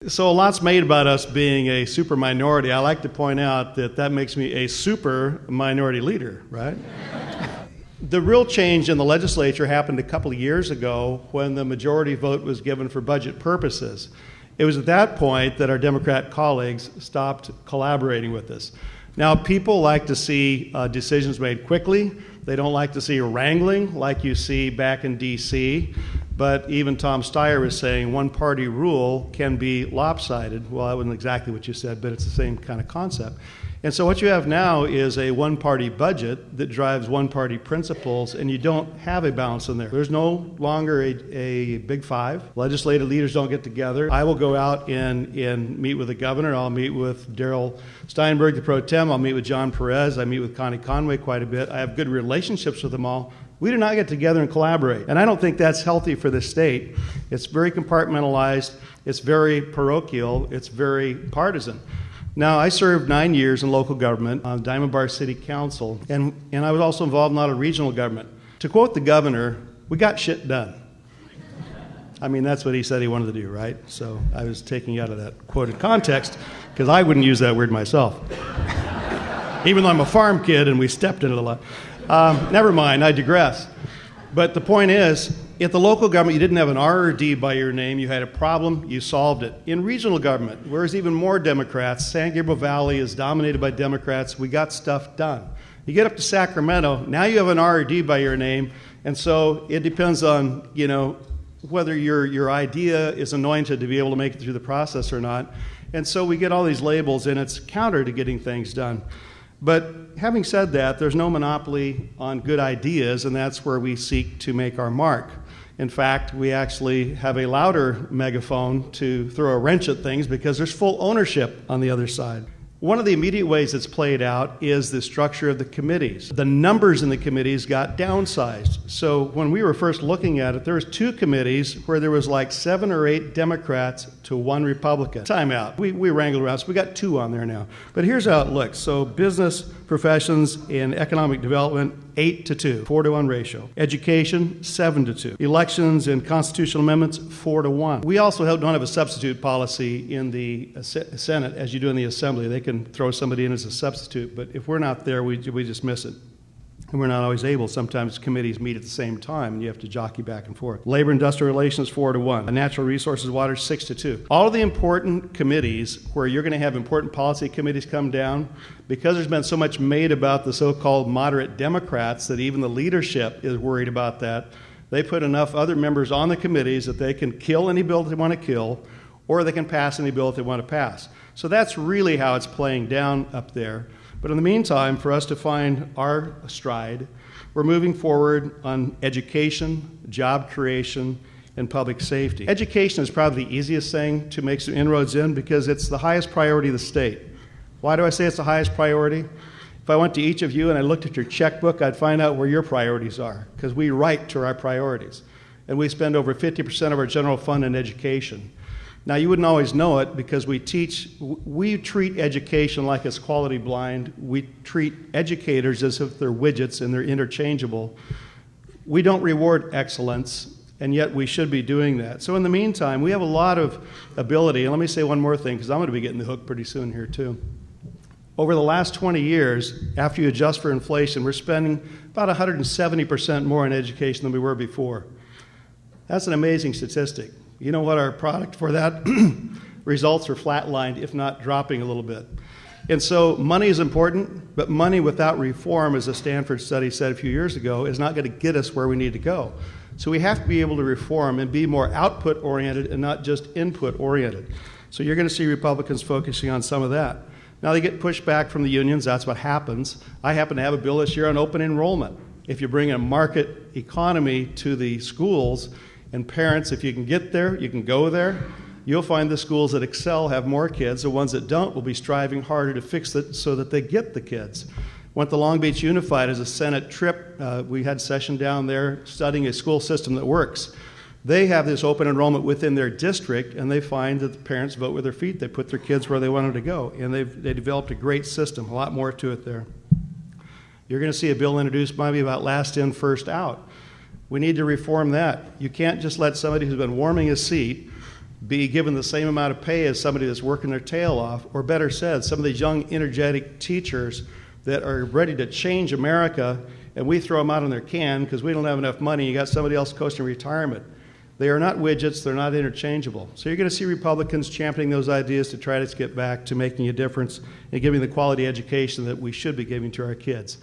So a lot's made about us being a super minority. I like to point out that that makes me a super minority leader, right? The real change in the legislature happened a couple of years ago when the majority vote was given for budget purposes. It was at that point that our Democrat colleagues stopped collaborating with us. Now, people like to see decisions made quickly. They don't like to see wrangling like you see back in D.C., but even Tom Steyer was saying one-party rule can be lopsided. Well, that wasn't exactly what you said, but it's the same kind of concept. And so what you have now is a one-party budget that drives one-party principles, and you don't have a balance in there. There's no longer a big five. Legislative leaders don't get together. I will go out and meet with the governor. I'll meet with Darrell Steinberg, the pro tem. I'll meet with John Perez. I meet with Connie Conway quite a bit. I have good relationships with them all. We do not get together and collaborate. And I don't think that's healthy for this state. It's very compartmentalized. It's very parochial. It's very partisan. Now, I served 9 years in local government on Diamond Bar City Council, and I was also involved in a lot of regional government. To quote the governor, we got shit done. I mean, that's what he said he wanted to do, right? So I was taking it out of that quoted context, because I wouldn't use that word myself. Even though I'm a farm kid and we stepped in it a lot. Never mind, I digress. But the point is, at the local government, you didn't have an R or D by your name. You had a problem, you solved it. In regional government, where there's even more Democrats, San Gabriel Valley is dominated by Democrats, we got stuff done. You get up to Sacramento, now you have an R or D by your name, and so it depends on, whether your idea is anointed to be able to make it through the process or not. And so we get all these labels, and it's counter to getting things done. But having said that, there's no monopoly on good ideas, and that's where we seek to make our mark. In fact, we actually have a louder megaphone to throw a wrench at things because there's full ownership on the other side. One of the immediate ways it's played out is the structure of the committees. The numbers in the committees got downsized. So when we were first looking at it, there was 2 committees where there was like 7 or 8 Democrats to 1 Republican. Time out. We wrangled around, so we got 2 on there now. But here's how it looks. So business, professions, and economic development, 8-2, 4-1 ratio. Education, 7-2. Elections and constitutional amendments, 4-1. We also don't have a substitute policy in the Senate as you do in the Assembly. They can throw somebody in as a substitute, but if we're not there, we just miss it. And we're not always able. Sometimes committees meet at the same time, and you have to jockey back and forth. Labor Industrial Relations, 4-1. Natural Resources, Water, 6-2. All of the important committees where you're going to have important policy committees come down, because there's been so much made about the so-called moderate Democrats that even the leadership is worried about that, they put enough other members on the committees that they can kill any bill that they want to kill, or they can pass any bill that they want to pass. So that's really how it's playing down up there. But in the meantime, for us to find our stride, we're moving forward on education, job creation, and public safety. Education is probably the easiest thing to make some inroads in because it's the highest priority of the state. Why do I say it's the highest priority? If I went to each of you and I looked at your checkbook, I'd find out where your priorities are, because we write to our priorities. And we spend over 50% of our general fund in education. Now, you wouldn't always know it because we treat education like it's quality blind. We treat educators as if they're widgets and they're interchangeable. We don't reward excellence, and yet we should be doing that. So in the meantime, we have a lot of ability. And let me say one more thing, because I'm going to be getting the hook pretty soon here too. Over the last 20 years, after you adjust for inflation, we're spending about 170% more in education than we were before. That's an amazing statistic. You know what our product for that? Results are flatlined, if not dropping a little bit. And so money is important, but money without reform, as a Stanford study said a few years ago, is not going to get us where we need to go. So we have to be able to reform and be more output-oriented and not just input-oriented. So you're going to see Republicans focusing on some of that. Now, they get pushback from the unions. That's what happens. I happen to have a bill this year on open enrollment. If you bring a market economy to the schools, and parents, if you can get there, you can go there, you'll find the schools that excel have more kids. The ones that don't will be striving harder to fix it so that they get the kids. Went to Long Beach Unified as a Senate trip. We had session down there studying a school system that works. They have this open enrollment within their district, and they find that the parents vote with their feet. They put their kids where they want them to go, and they developed a great system, a lot more to it there. You're going to see a bill introduced maybe about last in, first out. We need to reform that. You can't just let somebody who's been warming his seat be given the same amount of pay as somebody that's working their tail off, or better said, some of these young, energetic teachers that are ready to change America, and we throw them out on their can because we don't have enough money. You got somebody else coasting retirement. They are not widgets. They're not interchangeable. So you're going to see Republicans championing those ideas to try to get back to making a difference and giving the quality education that we should be giving to our kids.